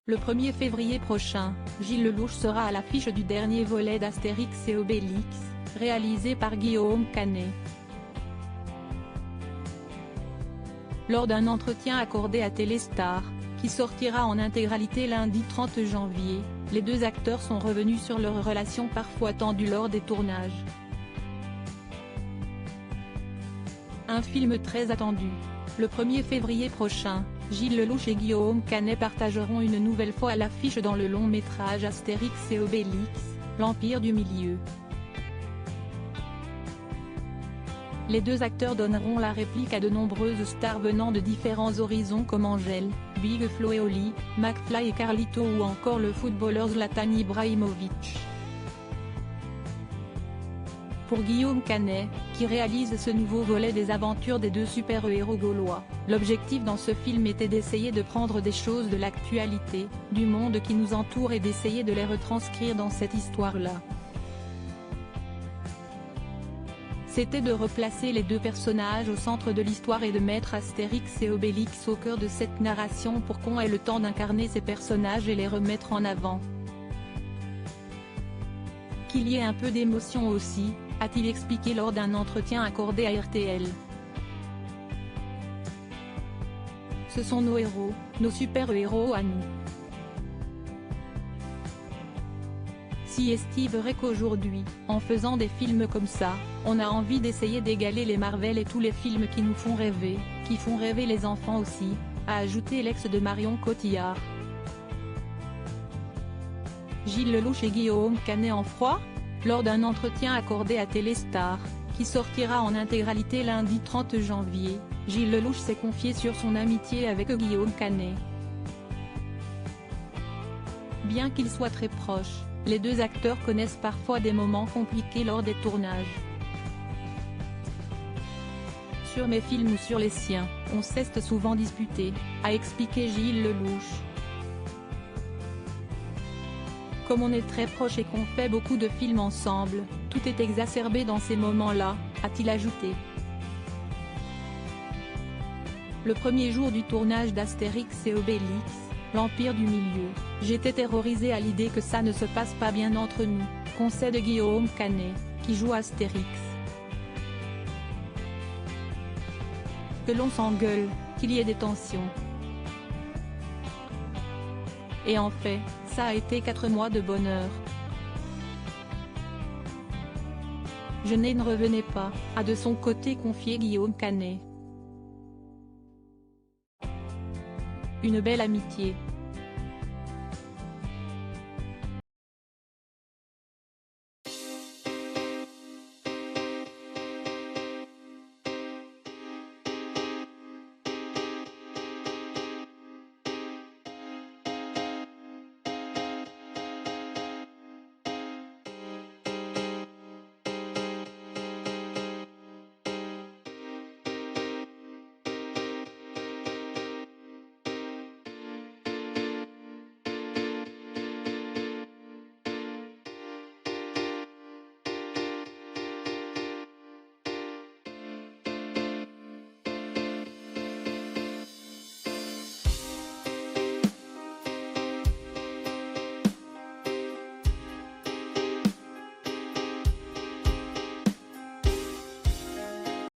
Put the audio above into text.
Le 1er février prochain, Gilles Lellouche sera à l'affiche du dernier volet d'Astérix et Obélix, réalisé par Guillaume Canet. Lors d'un entretien accordé à Téléstar, qui sortira en intégralité lundi 30 janvier, les deux acteurs sont revenus sur leur relation parfois tendue lors des tournages. Un film très attendu. Le 1er février prochain, Gilles Lellouche et Guillaume Canet partageront une nouvelle fois l'affiche dans le long-métrage Astérix et Obélix, l'Empire du Milieu. Les deux acteurs donneront la réplique à de nombreuses stars venant de différents horizons comme Angèle, Big Flo et Oli, McFly et Carlito ou encore le footballeur Zlatan Ibrahimovic. Pour Guillaume Canet, qui réalise ce nouveau volet des aventures des deux super-héros gaulois, l'objectif dans ce film était d'essayer de prendre des choses de l'actualité, du monde qui nous entoure et d'essayer de les retranscrire dans cette histoire-là. C'était de replacer les deux personnages au centre de l'histoire et de mettre Astérix et Obélix au cœur de cette narration pour qu'on ait le temps d'incarner ces personnages et les remettre en avant. Qu'il y ait un peu d'émotion aussi, a-t-il expliqué lors d'un entretien accordé à RTL. Ce sont nos héros, nos super-héros à nous. Si estimerait qu'aujourd'hui, en faisant des films comme ça, on a envie d'essayer d'égaler les Marvel et tous les films qui nous font rêver, qui font rêver les enfants aussi, a ajouté l'ex de Marion Cotillard. Gilles Lellouche et Guillaume Canet en froid ? Lors d'un entretien accordé à Téléstar, qui sortira en intégralité lundi 30 janvier, Gilles Lellouche s'est confié sur son amitié avec Guillaume Canet. Bien qu'ils soient très proches, les deux acteurs connaissent parfois des moments compliqués lors des tournages. Sur mes films ou sur les siens, on s'est souvent disputé, a expliqué Gilles Lellouche. Comme on est très proches et qu'on fait beaucoup de films ensemble, tout est exacerbé dans ces moments-là, a-t-il ajouté. Le premier jour du tournage d'Astérix et Obélix, l'Empire du Milieu, j'étais terrorisé à l'idée que ça ne se passe pas bien entre nous, concède Guillaume Canet, qui joue Astérix. Que l'on s'engueule, qu'il y ait des tensions. Et en fait, ça a été 4 mois de bonheur. Je ne revenais pas, a de son côté confié Guillaume Canet. Une belle amitié.